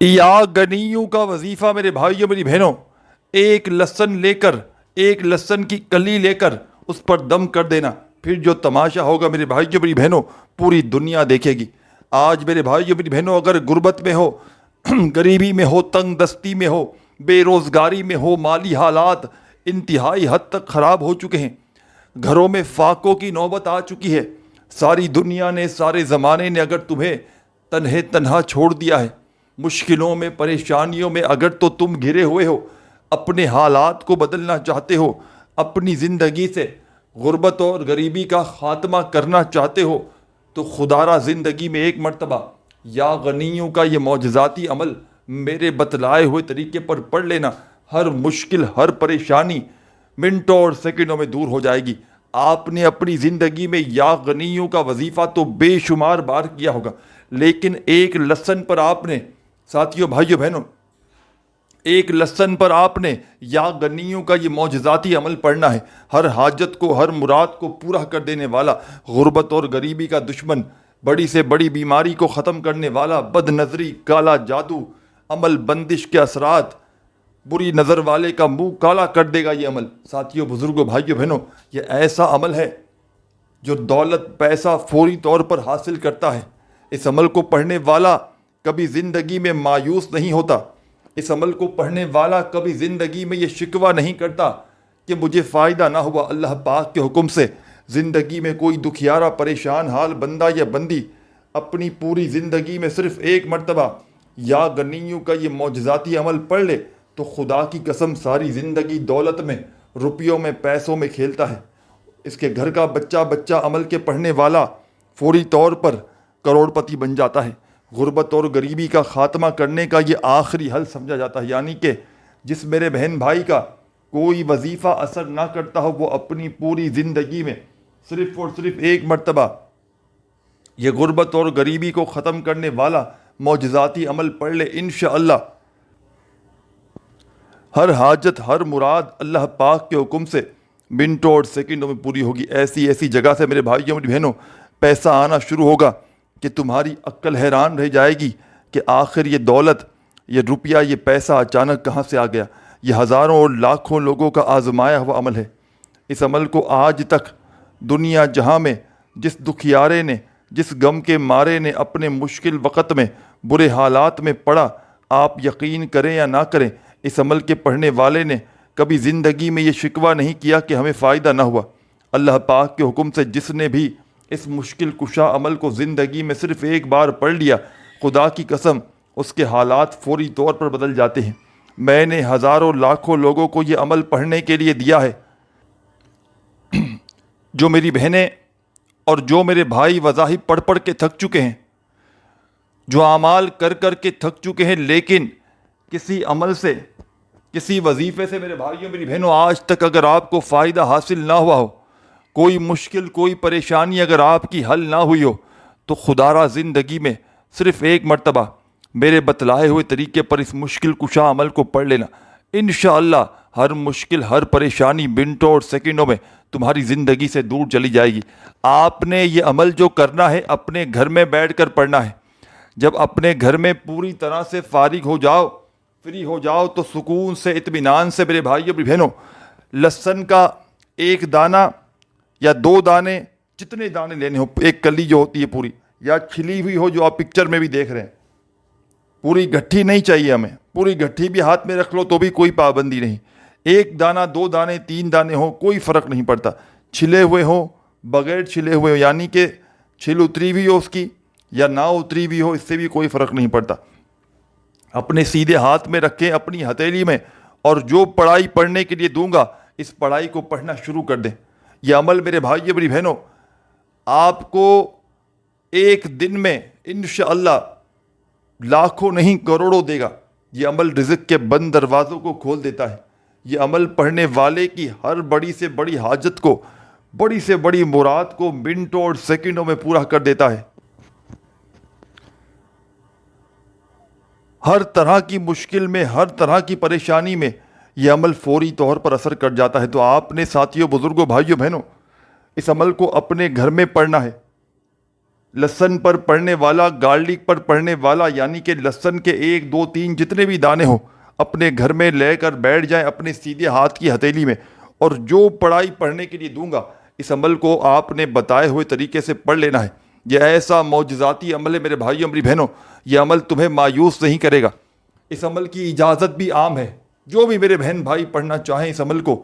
یا گنیوں کا وظیفہ میرے بھائیوں میری بہنوں، ایک لہسن لے کر، ایک لہسن کی کلی لے کر اس پر دم کر دینا، پھر جو تماشا ہوگا میرے بھائیوں میری بہنوں پوری دنیا دیکھے گی۔ آج میرے بھائیوں میری بہنوں اگر غربت میں ہو، غریبی میں ہو، تنگ دستی میں ہو، بے روزگاری میں ہو، مالی حالات انتہائی حد تک خراب ہو چکے ہیں، گھروں میں فاقوں کی نوبت آ چکی ہے، ساری دنیا نے، سارے زمانے نے اگر تمہیں تنہا چھوڑ دیا ہے، مشکلوں میں، پریشانیوں میں اگر تو تم گھرے ہوئے ہو، اپنے حالات کو بدلنا چاہتے ہو، اپنی زندگی سے غربت اور غریبی کا خاتمہ کرنا چاہتے ہو، تو خدا را زندگی میں ایک مرتبہ یا غنیوں کا یہ معجزاتی عمل میرے بتلائے ہوئے طریقے پر پڑھ لینا، ہر مشکل، ہر پریشانی منٹوں اور سیکنڈوں میں دور ہو جائے گی۔ آپ نے اپنی زندگی میں یا غنیوں کا وظیفہ تو بے شمار بار کیا ہوگا، لیکن ایک لسن پر آپ نے، ساتھیوں، بھائیوں، بہنوں، ایک لسن پر آپ نے یا غنیوں کا یہ معجزاتی عمل پڑھنا ہے۔ ہر حاجت کو، ہر مراد کو پورا کر دینے والا، غربت اور غریبی کا دشمن، بڑی سے بڑی بیماری کو ختم کرنے والا، بد نظری، کالا جادو، عمل بندش کے اثرات، بری نظر والے کا منہ کالا کر دے گا یہ عمل۔ ساتھیوں، بزرگوں، بھائیوں، بہنوں، یہ ایسا عمل ہے جو دولت، پیسہ فوری طور پر حاصل کرتا ہے۔ اس عمل کو پڑھنے والا کبھی زندگی میں مایوس نہیں ہوتا، اس عمل کو پڑھنے والا کبھی زندگی میں یہ شکوہ نہیں کرتا کہ مجھے فائدہ نہ ہوا۔ اللہ پاک کے حکم سے زندگی میں کوئی دکھیارا، پریشان حال بندہ یا بندی اپنی پوری زندگی میں صرف ایک مرتبہ یا غنیوں کا یہ معجزاتی عمل پڑھ لے تو خدا کی قسم ساری زندگی دولت میں، روپیوں میں، پیسوں میں کھیلتا ہے۔ اس کے گھر کا بچہ بچہ عمل کے پڑھنے والا فوری طور پر کروڑ پتی بن جاتا ہے۔ غربت اور غریبی کا خاتمہ کرنے کا یہ آخری حل سمجھا جاتا ہے، یعنی کہ جس میرے بہن بھائی کا کوئی وظیفہ اثر نہ کرتا ہو، وہ اپنی پوری زندگی میں صرف اور صرف ایک مرتبہ یہ غربت اور غریبی کو ختم کرنے والا معجزاتی عمل پڑھ لے، انشاءاللہ ہر حاجت، ہر مراد اللہ پاک کے حکم سے منٹوں اور سیکنڈوں میں پوری ہوگی۔ ایسی ایسی جگہ سے میرے بھائیوں میری بہنوں پیسہ آنا شروع ہوگا کہ تمہاری عقل حیران رہ جائے گی کہ آخر یہ دولت، یہ روپیہ، یہ پیسہ اچانک کہاں سے آ گیا۔ یہ ہزاروں اور لاکھوں لوگوں کا آزمایا ہوا عمل ہے۔ اس عمل کو آج تک دنیا جہاں میں جس دکھیارے نے، جس غم کے مارے نے اپنے مشکل وقت میں، برے حالات میں پڑا، آپ یقین کریں یا نہ کریں، اس عمل کے پڑھنے والے نے کبھی زندگی میں یہ شکوہ نہیں کیا کہ ہمیں فائدہ نہ ہوا۔ اللہ پاک کے حکم سے جس نے بھی اس مشکل کشا عمل کو زندگی میں صرف ایک بار پڑھ لیا، خدا کی قسم اس کے حالات فوری طور پر بدل جاتے ہیں۔ میں نے ہزاروں لاکھوں لوگوں کو یہ عمل پڑھنے کے لیے دیا ہے۔ جو میری بہنیں اور جو میرے بھائی وظائف پڑھ پڑھ کے تھک چکے ہیں، جو اعمال کر کر کے تھک چکے ہیں، لیکن کسی عمل سے، کسی وظیفے سے میرے بھائیوں میری بہنوں آج تک اگر آپ کو فائدہ حاصل نہ ہوا ہو، کوئی مشکل، کوئی پریشانی اگر آپ کی حل نہ ہوئی ہو، تو خدا را زندگی میں صرف ایک مرتبہ میرے بتلائے ہوئے طریقے پر اس مشکل کشا عمل کو پڑھ لینا۔ انشاءاللہ ہر مشکل، ہر پریشانی منٹوں اور سیکنڈوں میں تمہاری زندگی سے دور چلی جائے گی۔ آپ نے یہ عمل جو کرنا ہے اپنے گھر میں بیٹھ کر پڑھنا ہے۔ جب اپنے گھر میں پوری طرح سے فارغ ہو جاؤ، فری ہو جاؤ، تو سکون سے، اطمینان سے میرے بھائیوں میری بہنوں لہسن کا ایک دانہ یا دو دانے، جتنے دانے لینے ہو، ایک کلی جو ہوتی ہے پوری، یا کھلی ہوئی ہو جو آپ پکچر میں بھی دیکھ رہے ہیں، پوری گٹھی نہیں چاہیے ہمیں، پوری گٹھی بھی ہاتھ میں رکھ لو تو بھی کوئی پابندی نہیں، ایک دانہ، دو دانے، تین دانے ہوں، کوئی فرق نہیں پڑتا، چھلے ہوئے ہوں، بغیر چھلے ہوئے ہوں، یعنی کہ چھل اتری ہوئی ہو اس کی یا نہ اتری ہوئی ہو، اس سے بھی کوئی فرق نہیں پڑتا۔ اپنے سیدھے ہاتھ میں رکھیں، اپنی ہتھیلی میں، اور جو پڑھائی پڑھنے کے لیے دوں گا اس پڑھائی کو پڑھنا شروع کر دیں۔ یہ عمل میرے بھائیو میری بہنوں آپ کو ایک دن میں انشاءاللہ لاکھوں نہیں کروڑوں دے گا۔ یہ عمل رزق کے بند دروازوں کو کھول دیتا ہے۔ یہ عمل پڑھنے والے کی ہر بڑی سے بڑی حاجت کو، بڑی سے بڑی مراد کو منٹوں اور سیکنڈوں میں پورا کر دیتا ہے۔ ہر طرح کی مشکل میں، ہر طرح کی پریشانی میں یہ عمل فوری طور پر اثر کر جاتا ہے۔ تو آپ نے ساتھیوں، بزرگوں، بھائیوں، بہنوں اس عمل کو اپنے گھر میں پڑھنا ہے۔ لہسن پر پڑنے والا، گارلک پر پڑنے والا، یعنی کہ لہسن کے 1 2 3 جتنے بھی دانے ہوں اپنے گھر میں لے کر بیٹھ جائیں اپنے سیدھے ہاتھ کی ہتھیلی میں، اور جو پڑھائی پڑھنے کے لیے دوں گا اس عمل کو آپ نے بتائے ہوئے طریقے سے پڑھ لینا ہے۔ یہ ایسا معجزاتی عمل ہے میرے بھائیوں میری بہنوں، یہ عمل تمہیں مایوس نہیں کرے گا۔ اس عمل کی اجازت بھی عام ہے، جو بھی میرے بہن بھائی پڑھنا چاہیں اس عمل کو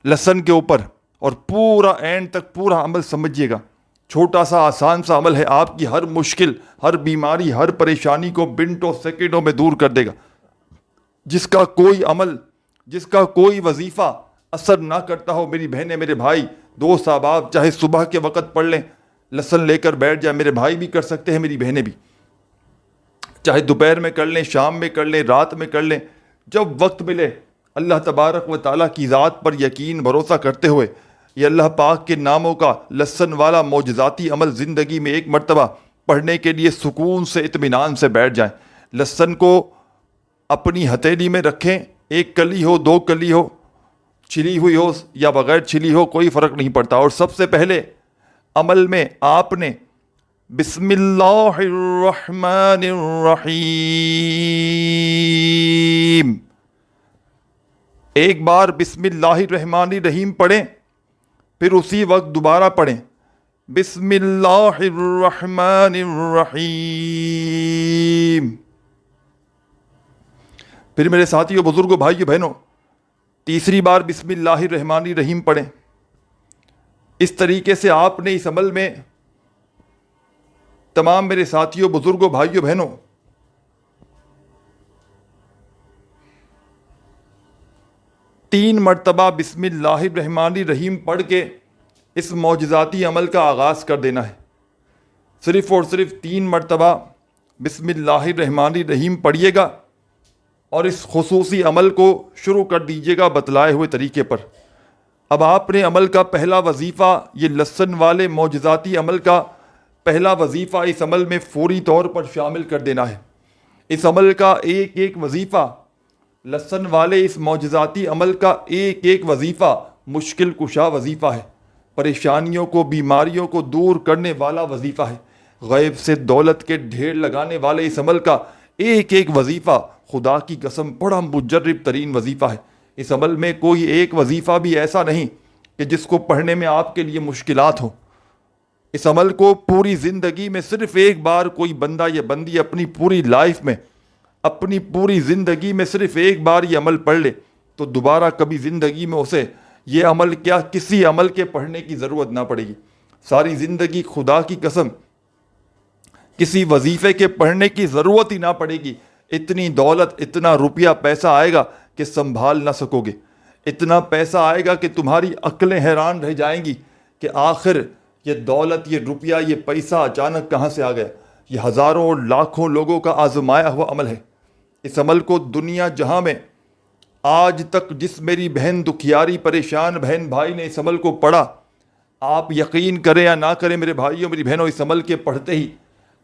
لہسن کے اوپر، اور پورا اینڈ تک پورا عمل سمجھیے گا۔ چھوٹا سا آسان سا عمل ہے، آپ کی ہر مشکل، ہر بیماری، ہر پریشانی کو منٹوں سیکنڈوں میں دور کر دے گا۔ جس کا کوئی عمل، جس کا کوئی وظیفہ اثر نہ کرتا ہو، میری بہنیں میرے بھائی دوست احباب، چاہے صبح کے وقت پڑھ لیں، لہسن لے کر بیٹھ جائیں، میرے بھائی بھی کر سکتے ہیں، میری بہنیں بھی، چاہے دوپہر میں کر لیں، شام میں کر لیں، رات میں کر لیں، جب وقت ملے، اللہ تبارک و تعالیٰ کی ذات پر یقین بھروسہ کرتے ہوئے یہ اللہ پاک کے ناموں کا لہسن والا معجزاتی عمل زندگی میں ایک مرتبہ پڑھنے کے لیے سکون سے اطمینان سے بیٹھ جائیں۔ لہسن کو اپنی ہتھیلی میں رکھیں، 1 کلی ہو 2 کلی ہو، چھلی ہوئی ہو یا بغیر چھلی ہو، کوئی فرق نہیں پڑتا۔ اور سب سے پہلے عمل میں آپ نے بسم اللہ الرحمن الرحیم، ایک بار بسم اللہ الرحمن الرحیم پڑھیں، پھر اسی وقت دوبارہ پڑھیں بسم اللہ الرحمن الرحیم، پھر میرے ساتھیوں، بزرگوں، بھائیوں، بہنوں، تیسری بار بسم اللہ الرحمن الرحیم پڑھیں۔ اس طریقے سے آپ نے اس عمل میں تمام میرے ساتھیوں، بزرگوں، بھائیوں، بہنوں، 3 مرتبہ بسم اللہ الرحمن الرحیم پڑھ کے اس معجزاتی عمل کا آغاز کر دینا ہے۔ صرف اور صرف 3 مرتبہ بسم اللہ الرحمن الرحیم پڑھیے گا اور اس خصوصی عمل کو شروع کر دیجیے گا بتلائے ہوئے طریقے پر۔ اب آپ نے عمل کا پہلا وظیفہ، یہ لہسن والے معجزاتی عمل کا پہلا وظیفہ اس عمل میں فوری طور پر شامل کر دینا ہے۔ اس عمل کا ایک ایک وظیفہ، لہسن والے اس معجزاتی عمل کا ایک ایک وظیفہ مشکل کشا وظیفہ ہے، پریشانیوں کو، بیماریوں کو دور کرنے والا وظیفہ ہے، غیب سے دولت کے ڈھیر لگانے والے اس عمل کا ایک ایک وظیفہ خدا کی قسم بڑا مجرب ترین وظیفہ ہے۔ اس عمل میں کوئی ایک وظیفہ بھی ایسا نہیں کہ جس کو پڑھنے میں آپ کے لیے مشکلات ہوں۔ اس عمل کو پوری زندگی میں صرف ایک بار کوئی بندہ یا بندی اپنی پوری لائف میں، اپنی پوری زندگی میں صرف ایک بار یہ عمل پڑھ لے تو دوبارہ کبھی زندگی میں اسے یہ عمل کیا کسی عمل کے پڑھنے کی ضرورت نہ پڑے گی۔ ساری زندگی خدا کی قسم کسی وظیفے کے پڑھنے کی ضرورت ہی نہ پڑے گی۔ اتنی دولت، اتنا روپیہ پیسہ آئے گا کہ سنبھال نہ سکو گے، اتنا پیسہ آئے گا کہ تمہاری عقلیں حیران رہ جائیں گی کہ آخر یہ دولت، یہ روپیہ، یہ پیسہ اچانک کہاں سے آ گیا۔ یہ ہزاروں اور لاکھوں لوگوں کا آزمایا ہوا عمل ہے۔ اس عمل کو دنیا جہاں میں آج تک جس میری بہن دکھیاری پریشان بہن بھائی نے اس عمل کو پڑھا، آپ یقین کریں یا نہ کریں میرے بھائیوں میری بہنوں، اس عمل کے پڑھتے ہی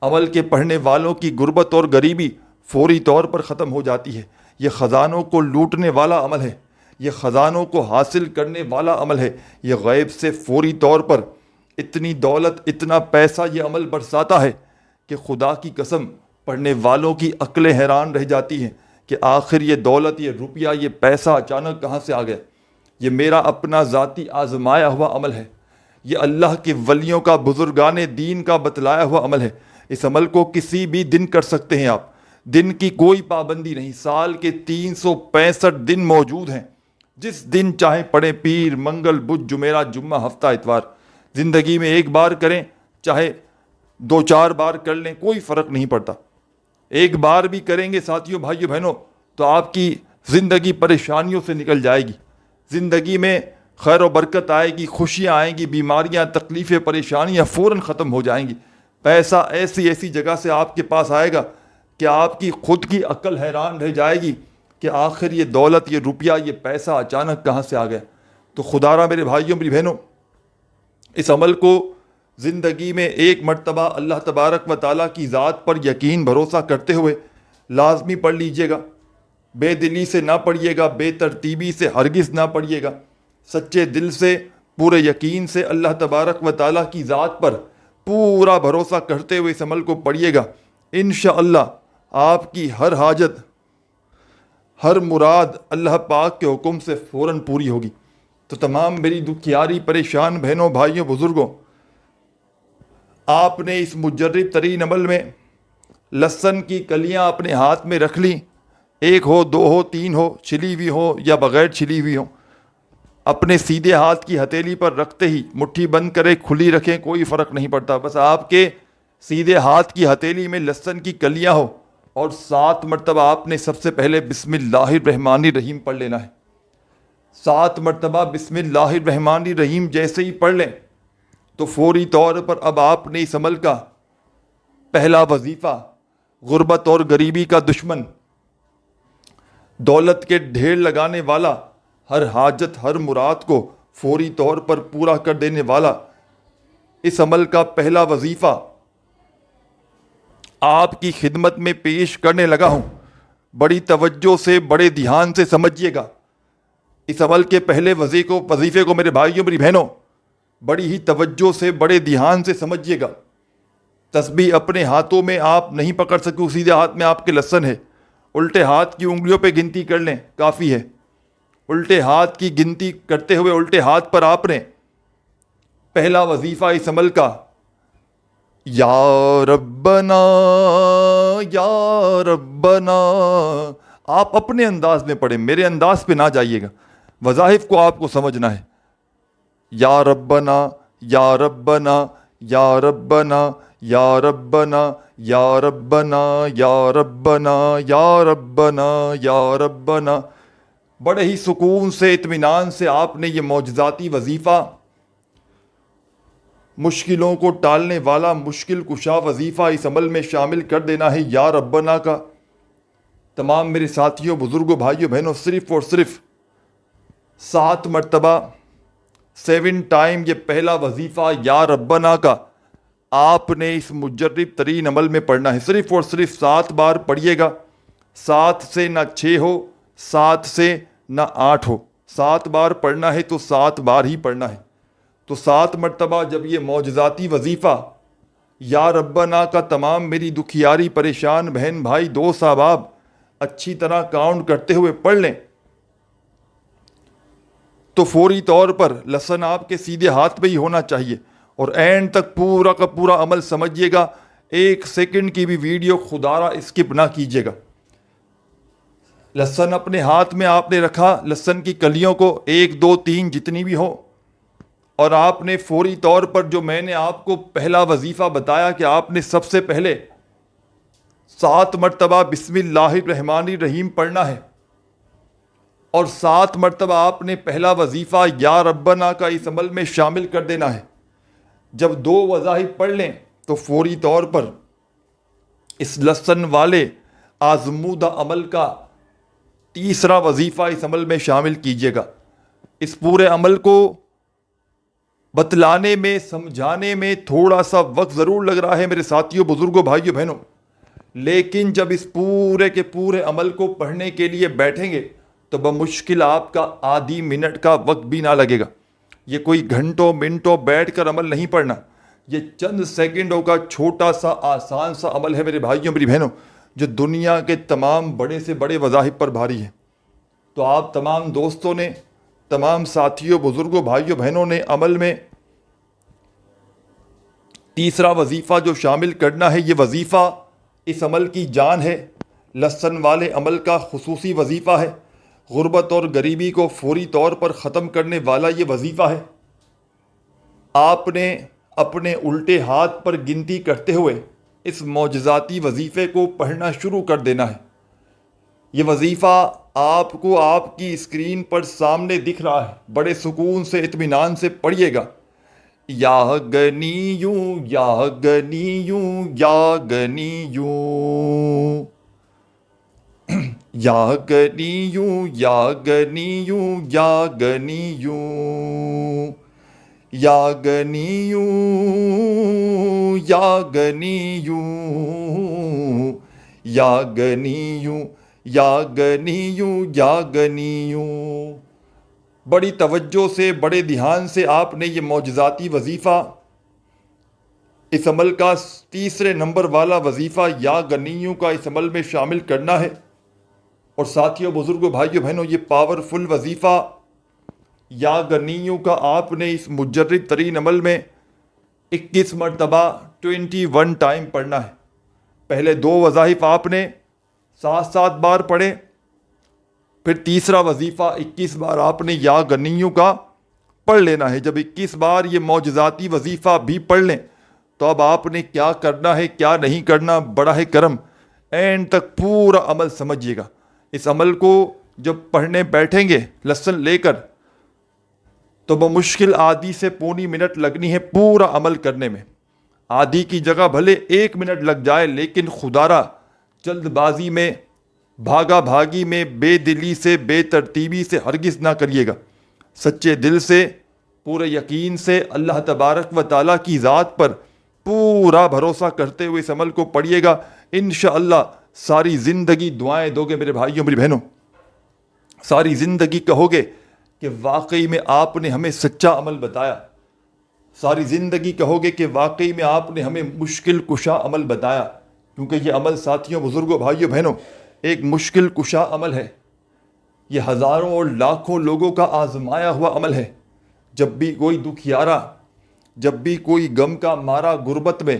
عمل کے پڑھنے والوں کی غربت اور غریبی فوری طور پر ختم ہو جاتی ہے۔ یہ خزانوں کو لوٹنے والا عمل ہے، یہ خزانوں کو حاصل کرنے والا عمل ہے۔ یہ غیب سے فوری طور پر اتنی دولت، اتنا پیسہ یہ عمل برساتا ہے کہ خدا کی قسم پڑھنے والوں کی عقلیں حیران رہ جاتی ہیں کہ آخر یہ دولت، یہ روپیہ، یہ پیسہ اچانک کہاں سے آ گیا۔ یہ میرا اپنا ذاتی آزمایا ہوا عمل ہے، یہ اللہ کے ولیوں کا، بزرگان دین کا بتلایا ہوا عمل ہے۔ اس عمل کو کسی بھی دن کر سکتے ہیں آپ، دن کی کوئی پابندی نہیں، سال کے 365 دن موجود ہیں، جس دن چاہیں پڑھیں، پیر، منگل، بدھ، جمعرات، جمعہ، ہفتہ، اتوار، زندگی میں ایک بار کریں، چاہے 2-4 بار کر لیں، کوئی فرق نہیں پڑتا۔ ایک بار بھی کریں گے ساتھیوں، بھائیوں، بہنوں، تو آپ کی زندگی پریشانیوں سے نکل جائے گی، زندگی میں خیر و برکت آئے گی، خوشیاں آئیں گی، بیماریاں، تکلیفیں، پریشانیاں فوراً ختم ہو جائیں گی۔ پیسہ ایسی جگہ سے آپ کے پاس آئے گا کہ آپ کی خود کی عقل حیران رہ جائے گی کہ آخر یہ دولت، یہ روپیہ، یہ پیسہ اچانک کہاں سے آ گیا۔ تو خدا را میرے بھائیوں میری بہنوں، اس عمل کو زندگی میں ایک مرتبہ اللہ تبارک و تعالیٰ کی ذات پر یقین بھروسہ کرتے ہوئے لازمی پڑھ لیجئے گا۔ بے دلی سے نہ پڑھیے گا، بے ترتیبی سے ہرگز نہ پڑھیے گا، سچے دل سے، پورے یقین سے اللہ تبارک و تعالیٰ کی ذات پر پورا بھروسہ کرتے ہوئے اس عمل کو پڑھیے گا، انشاءاللہ آپ کی ہر حاجت، ہر مراد اللہ پاک کے حکم سے فوراً پوری ہوگی۔ تو تمام میری دکھیاری پریشان بہنوں، بھائیوں، بزرگوں، آپ نے اس مجرب ترین عمل میں لہسن کی کلیاں اپنے ہاتھ میں رکھ لیں، ایک ہو، دو ہو، تین ہو، چھلی ہوئی ہو یا بغیر چھلی ہوئی ہو، اپنے سیدھے ہاتھ کی ہتھیلی پر رکھتے ہی مٹھی بند کرے، کھلی رکھیں، کوئی فرق نہیں پڑتا، بس آپ کے سیدھے ہاتھ کی ہتھیلی میں لہسن کی کلیاں ہو، اور 7 مرتبہ آپ نے سب سے پہلے بسم اللہ الرحمن الرحیم پڑھ لینا ہے۔ 7 مرتبہ بسم اللہ الرحمن الرحیم جیسے ہی پڑھ لیں تو فوری طور پر اب آپ نے اس عمل کا پہلا وظیفہ، غربت اور غریبی کا دشمن، دولت کے ڈھیر لگانے والا، ہر حاجت، ہر مراد کو فوری طور پر پورا کر دینے والا، اس عمل کا پہلا وظیفہ آپ کی خدمت میں پیش کرنے لگا ہوں۔ بڑی توجہ سے، بڑے دھیان سے سمجھیے گا اس عمل کے پہلے وظیفے کو میرے بھائیوں، میری بہنوں، بڑی ہی توجہ سے، بڑے دھیان سے سمجھیے گا۔ تسبیح اپنے ہاتھوں میں آپ نہیں پکڑ سکتے، سیدھے ہاتھ میں آپ کے لہسن ہے، الٹے ہاتھ کی انگلیوں پہ گنتی کر لیں، کافی ہے۔ الٹے ہاتھ کی گنتی کرتے ہوئے الٹے ہاتھ پر آپ نے پہلا وظیفہ اس عمل کا یا ربنا، یا ربنا، آپ اپنے انداز میں پڑھیں، میرے انداز پہ نہ جائیے گا، وظائف کو آپ کو سمجھنا ہے۔ یا ربنا، یا ربنا، یا ربنا، یا ربنا، یا ربنا، یا ربنا، یا ربنا، یا ربنا، بڑے ہی سکون سے، اطمینان سے آپ نے یہ معجزاتی وظیفہ، مشکلوں کو ٹالنے والا، مشکل کشا وظیفہ اس عمل میں شامل کر دینا ہے، یا ربنا کا۔ تمام میرے ساتھیوں، بزرگوں، بھائیوں، بہنوں، صرف اور صرف 7 مرتبہ 7 ٹائم یہ پہلا وظیفہ یا ربنا کا آپ نے اس مجرب ترین عمل میں پڑھنا ہے، صرف اور صرف 7 بار پڑھیے گا۔ 7 سے نہ 6 ہو، 7 سے نہ 8 ہو، 7 بار پڑھنا ہے تو 7 بار ہی پڑھنا ہے۔ تو 7 مرتبہ جب یہ معجزاتی وظیفہ یا ربنا کا تمام میری دکھیاری پریشان بہن، بھائی، دوست، احباب اچھی طرح کاؤنٹ کرتے ہوئے پڑھ لیں تو فوری طور پر لہسن آپ کے سیدھے ہاتھ پہ ہی ہونا چاہیے، اور اینڈ تک پورا کا پورا عمل سمجھیے گا، 1 سیکنڈ کی بھی ویڈیو خدا را اسکپ نہ کیجیے گا۔ لہسن اپنے ہاتھ میں آپ نے رکھا، لہسن کی کلیوں کو 1 2 3 جتنی بھی ہو، اور آپ نے فوری طور پر جو میں نے آپ کو پہلا وظیفہ بتایا کہ آپ نے سب سے پہلے 7 مرتبہ بسم اللہ الرحمن الرحیم پڑھنا ہے، اور 7 مرتبہ آپ نے پہلا وظیفہ یا ربنا کا اس عمل میں شامل کر دینا ہے۔ جب 2 وظائف پڑھ لیں تو فوری طور پر اس لہسن والے آزمودہ عمل کا تیسرا وظیفہ اس عمل میں شامل کیجیے گا۔ اس پورے عمل کو بتلانے میں، سمجھانے میں تھوڑا سا وقت ضرور لگ رہا ہے میرے ساتھیوں، بزرگوں، بھائیوں، بہنوں، لیکن جب اس پورے کے پورے عمل کو پڑھنے کے لیے بیٹھیں گے تو بمشکل آپ کا آدھی منٹ کا وقت بھی نہ لگے گا۔ یہ کوئی گھنٹوں منٹوں بیٹھ کر عمل نہیں پڑھنا، یہ چند سیکنڈوں کا چھوٹا سا آسان سا عمل ہے میرے بھائیوں، میری بہنوں، جو دنیا کے تمام بڑے سے بڑے وظائف پر بھاری ہے۔ تو آپ تمام دوستوں نے، تمام ساتھیوں، بزرگوں، بھائیوں، بہنوں نے عمل میں تیسرا وظیفہ جو شامل کرنا ہے، یہ وظیفہ اس عمل کی جان ہے، لہسن والے عمل کا خصوصی وظیفہ ہے، غربت اور غریبی کو فوری طور پر ختم کرنے والا یہ وظیفہ ہے۔ آپ نے اپنے الٹے ہاتھ پر گنتی کرتے ہوئے اس معجزاتی وظیفے کو پڑھنا شروع کر دینا ہے۔ یہ وظیفہ آپ کو آپ کی اسکرین پر سامنے دکھ رہا ہے، بڑے سکون سے، اطمینان سے پڑھیے گا۔ یا غنیوں، یا غنیوں، یا غنیوں، یا غنیوں، یا غنیوں، یا غنیوں، یا غنیوں، یا غنیوں، یا غنیوں، یا غنیوں، یا غنیوں۔ بڑی توجہ سے، بڑے دھیان سے آپ نے یہ معجزاتی وظیفہ اس عمل کا تیسرے نمبر والا وظیفہ یا غنیوں کا اس عمل میں شامل کرنا ہے۔ اور ساتھیوں، بزرگوں، بھائیوں، بہنوں، یہ پاورفل وظیفہ یا غنیوں کا آپ نے اس مجرد ترین عمل میں 21 مرتبہ 21 ٹائم پڑھنا ہے۔ پہلے 2 وظائف آپ نے 7 بار پڑھے، پھر تیسرا وظیفہ 21 بار آپ نے یا غنیوں کا پڑھ لینا ہے۔ جب 21 بار یہ معجزاتی وظیفہ بھی پڑھ لیں تو اب آپ نے کیا کرنا ہے، کیا نہیں کرنا، براہ کرم اینڈ تک پورا عمل سمجھیے گا۔ اس عمل کو جب پڑھنے بیٹھیں گے لیسن لے کر تو بمشکل آدھی سے پونی منٹ لگنی ہے پورا عمل کرنے میں۔ آدھی کی جگہ بھلے 1 منٹ لگ جائے، لیکن خدارہ جلد بازی میں، بھاگا بھاگی میں، بے دلی سے، بے ترتیبی سے ہرگز نہ کریے گا۔ سچے دل سے، پورے یقین سے، اللہ تبارک و تعالیٰ کی ذات پر پورا بھروسہ کرتے ہوئے اس عمل کو پڑھیے گا۔ انشاءاللہ ساری زندگی دعائیں دو گے میرے بھائیوں، میری بہنوں، ساری زندگی کہو گے کہ واقعی میں آپ نے ہمیں سچا عمل بتایا، ساری زندگی کہو گے کہ واقعی میں آپ نے ہمیں مشکل کشا عمل بتایا، کیونکہ یہ عمل ساتھیوں، بزرگوں، بھائیوں، بہنوں، ایک مشکل کشا عمل ہے۔ یہ ہزاروں اور لاکھوں لوگوں کا آزمایا ہوا عمل ہے۔ جب بھی کوئی دکھیارا، جب بھی کوئی غم کا مارا غربت میں،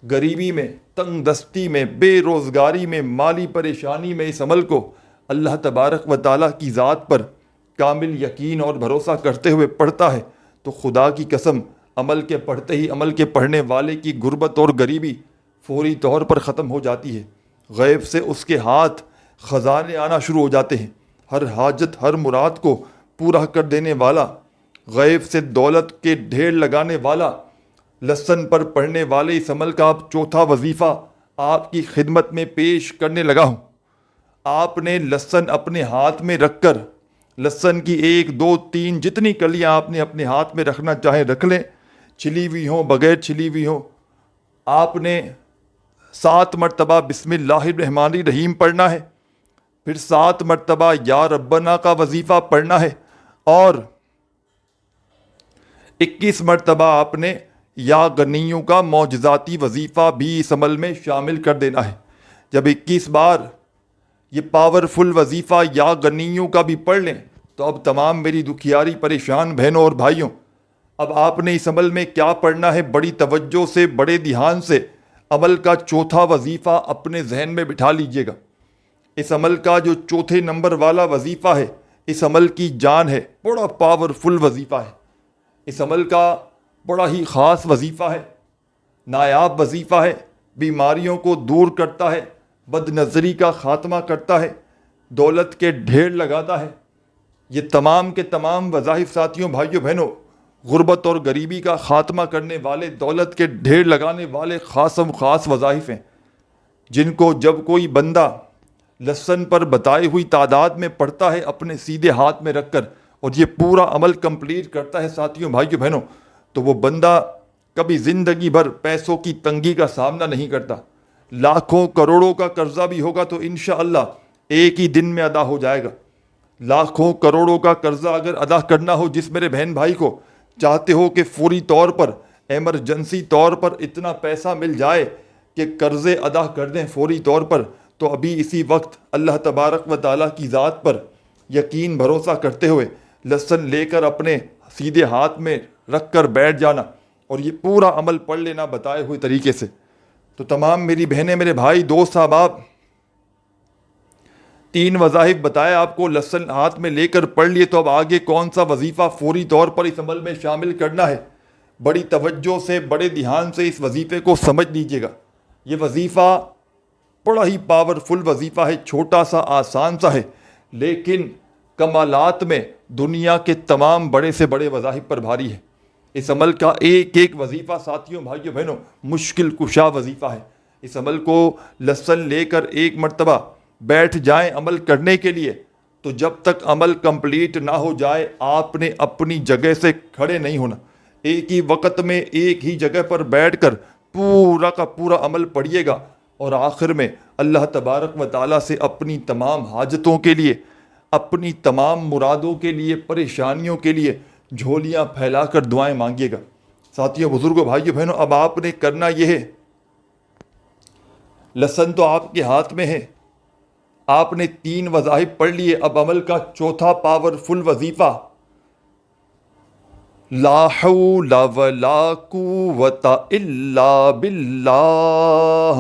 غریبی میں، تنگ دستی میں، بے روزگاری میں، مالی پریشانی میں اس عمل کو اللہ تبارک و تعالیٰ کی ذات پر کامل یقین اور بھروسہ کرتے ہوئے پڑھتا ہے تو خدا کی قسم عمل کے پڑھتے ہی عمل کے پڑھنے والے کی غربت اور غریبی فوری طور پر ختم ہو جاتی ہے۔ غیب سے اس کے ہاتھ خزانے آنا شروع ہو جاتے ہیں۔ ہر حاجت، ہر مراد کو پورا کر دینے والا، غیب سے دولت کے ڈھیر لگانے والا، لسن پر پڑھنے والے اس عمل کا اب چوتھا وظیفہ آپ کی خدمت میں پیش کرنے لگا ہوں۔ آپ نے لسن اپنے ہاتھ میں رکھ کر، لسن کی 1 2 3 جتنی کلیاں آپ نے اپنے ہاتھ میں رکھنا چاہیں رکھ لیں، چھلی ہوئی ہوں، بغیر چھلی ہوئی ہوں۔ آپ نے 7 مرتبہ بسم اللہ الرحمن الرحیم پڑھنا ہے، پھر 7 مرتبہ یا ربنا کا وظیفہ پڑھنا ہے، اور 21 مرتبہ آپ نے یا غنیوں کا معجزاتی وظیفہ بھی اس عمل میں شامل کر دینا ہے۔ جب 21 بار یہ پاورفل وظیفہ یا غنیوں کا بھی پڑھ لیں تو اب تمام میری دکھیاری پریشان بہنوں اور بھائیوں، اب آپ نے اس عمل میں کیا پڑھنا ہے، بڑی توجہ سے، بڑے دھیان سے عمل کا چوتھا وظیفہ اپنے ذہن میں بٹھا لیجئے گا۔ اس عمل کا جو چوتھے نمبر والا وظیفہ ہے، اس عمل کی جان ہے، بڑا پاورفل وظیفہ ہے، اس عمل کا بڑا ہی خاص وظیفہ ہے، نایاب وظیفہ ہے، بیماریوں کو دور کرتا ہے، بد نظری کا خاتمہ کرتا ہے، دولت کے ڈھیر لگاتا ہے۔ یہ تمام کے تمام وظائف ساتھیوں، بھائیوں، بہنوں، غربت اور غریبی کا خاتمہ کرنے والے، دولت کے ڈھیر لگانے والے خاص وظائف ہیں، جن کو جب کوئی بندہ لسن پر بتائی ہوئی تعداد میں پڑھتا ہے اپنے سیدھے ہاتھ میں رکھ کر، اور یہ پورا عمل کمپلیٹ کرتا ہے ساتھیوں، بھائیوں، بہنوں، تو وہ بندہ کبھی زندگی بھر پیسوں کی تنگی کا سامنا نہیں کرتا۔ لاکھوں کروڑوں کا قرضہ بھی ہوگا تو انشاءاللہ ایک ہی دن میں ادا ہو جائے گا۔ لاکھوں کروڑوں کا قرضہ اگر ادا کرنا ہو، جس میرے بہن بھائی کو چاہتے ہو کہ فوری طور پر، ایمرجنسی طور پر اتنا پیسہ مل جائے کہ قرضے ادا کر دیں فوری طور پر، تو ابھی اسی وقت اللہ تبارک و تعالیٰ کی ذات پر یقین بھروسہ کرتے ہوئے لسن لے کر اپنے سیدھے ہاتھ میں رکھ کر بیٹھ جانا اور یہ پورا عمل پڑھ لینا بتائے ہوئے طریقے سے۔ تو تمام میری بہنیں، میرے بھائی، دوست، احباب، 3 وظائف بتائے آپ کو، لسن ہاتھ میں لے کر پڑھ لیے، تو اب آگے کون سا وظیفہ فوری طور پر اس عمل میں شامل کرنا ہے، بڑی توجہ سے، بڑے دھیان سے اس وظیفے کو سمجھ لیجیے گا۔ یہ وظیفہ بڑا ہی پاورفل وظیفہ ہے، چھوٹا سا، آسان سا ہے، لیکن کمالات میں دنیا کے تمام بڑے سے بڑے وظائف پر بھاری ہے۔ اس عمل کا ایک ایک وظیفہ ساتھیوں، بھائیوں، بہنوں، مشکل کشا وظیفہ ہے۔ اس عمل کو لسن لے کر 1 مرتبہ بیٹھ جائیں عمل کرنے کے لیے، تو جب تک عمل کمپلیٹ نہ ہو جائے آپ نے اپنی جگہ سے کھڑے نہیں ہونا۔ ایک ہی وقت میں ایک ہی جگہ پر بیٹھ کر پورا کا پورا عمل پڑھیے گا، اور آخر میں اللہ تبارک و تعالیٰ سے اپنی تمام حاجتوں کے لیے، اپنی تمام مرادوں کے لیے، پریشانیوں کے لیے جھولیاں پھیلا کر دعائیں مانگیے گا۔ ساتھیوں بزرگوں بھائیوں بہنوں، اب آپ نے کرنا یہ ہے، لہسن تو آپ کے ہاتھ میں ہے، آپ نے 3 وظائف پڑھ لیے، اب عمل کا چوتھا پاورفل وظیفہ، لا حول ولا قوت الا باللہ،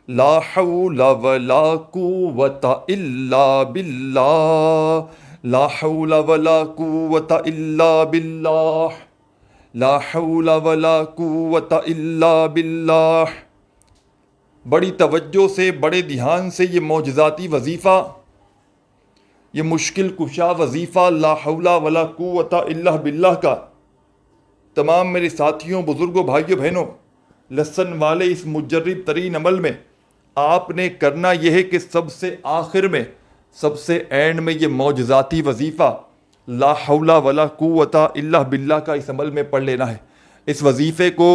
لا حول ولا قوت الا باللہ، لا حول ولا قوت الا باللہ، لا حول ولا قوت الا باللہ۔ بڑی توجہ سے، بڑے دھیان سے یہ معجزاتی وظیفہ، یہ مشکل کشا وظیفہ لا حول ولا قوت الا باللہ کا تمام میرے ساتھیوں بزرگوں بھائیوں بہنوں، لہسن والے اس مجرب ترین عمل میں آپ نے کرنا یہ ہے کہ سب سے آخر میں، سب سے اینڈ میں یہ معجزاتی وظیفہ لا حول ولا قوت الا باللہ کا اس عمل میں پڑھ لینا ہے۔ اس وظیفے کو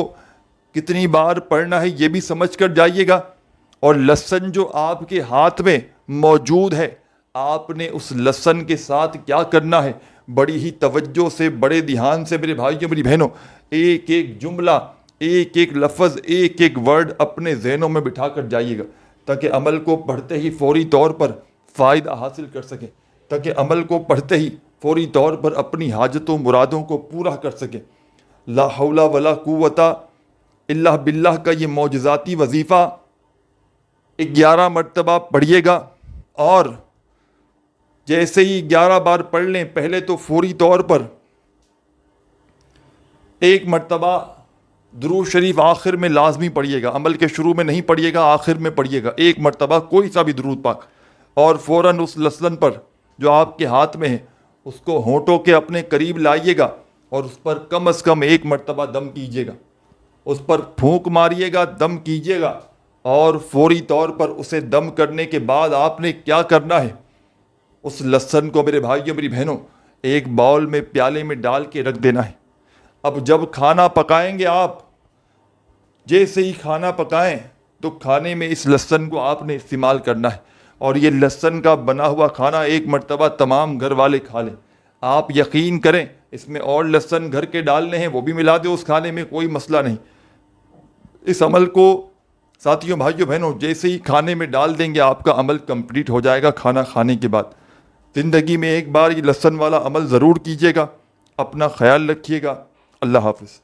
کتنی بار پڑھنا ہے یہ بھی سمجھ کر جائیے گا، اور لہسن جو آپ کے ہاتھ میں موجود ہے، آپ نے اس لہسن کے ساتھ کیا کرنا ہے، بڑی ہی توجہ سے، بڑے دھیان سے میرے بھائیوں میری بہنوں، ایک ایک جملہ، ایک ایک لفظ، ایک ایک ورڈ اپنے ذہنوں میں بٹھا کر جائیے گا، تاکہ عمل کو پڑھتے ہی فوری طور پر فائدہ حاصل کر سکیں، تاکہ عمل کو پڑھتے ہی فوری طور پر اپنی حاجتوں مرادوں کو پورا کر سکیں۔ لا حول ولا قوت الا باللہ کا یہ معجزاتی وظیفہ 11 مرتبہ پڑھیے گا، اور جیسے ہی 11 بار پڑھ لیں، پہلے تو فوری طور پر 1 مرتبہ درود شریف آخر میں لازمی پڑھیے گا، عمل کے شروع میں نہیں پڑھیے گا، آخر میں پڑھیے گا 1 مرتبہ کوئی سا بھی درود پاک، اور فوراً اس لہسن پر جو آپ کے ہاتھ میں ہے اس کو ہونٹوں کے اپنے قریب لائیے گا، اور اس پر کم از کم 1 مرتبہ دم کیجیے گا، اس پر پھونک ماریے گا، دم کیجیے گا، اور فوری طور پر اسے دم کرنے کے بعد آپ نے کیا کرنا ہے، اس لہسن کو میرے بھائیوں میری بہنوں ایک باؤل میں، پیالے میں ڈال کے رکھ دینا ہے۔ اب جب کھانا پکائیں گے آپ، جیسے ہی کھانا پکائیں تو کھانے میں اس لہسن کو آپ نے استعمال کرنا ہے، اور یہ لہسن کا بنا ہوا کھانا 1 مرتبہ تمام گھر والے کھا لیں۔ آپ یقین کریں، اس میں اور لہسن گھر کے ڈالنے ہیں وہ بھی ملا دیں اس کھانے میں، کوئی مسئلہ نہیں۔ اس عمل کو ساتھیوں بھائیوں بہنوں جیسے ہی کھانے میں ڈال دیں گے، آپ کا عمل کمپلیٹ ہو جائے گا کھانا کھانے کے بعد۔ زندگی میں ایک بار یہ لہسن والا عمل ضرور کیجیے گا، اپنا خیال رکھیے گا۔ اللہ حافظ۔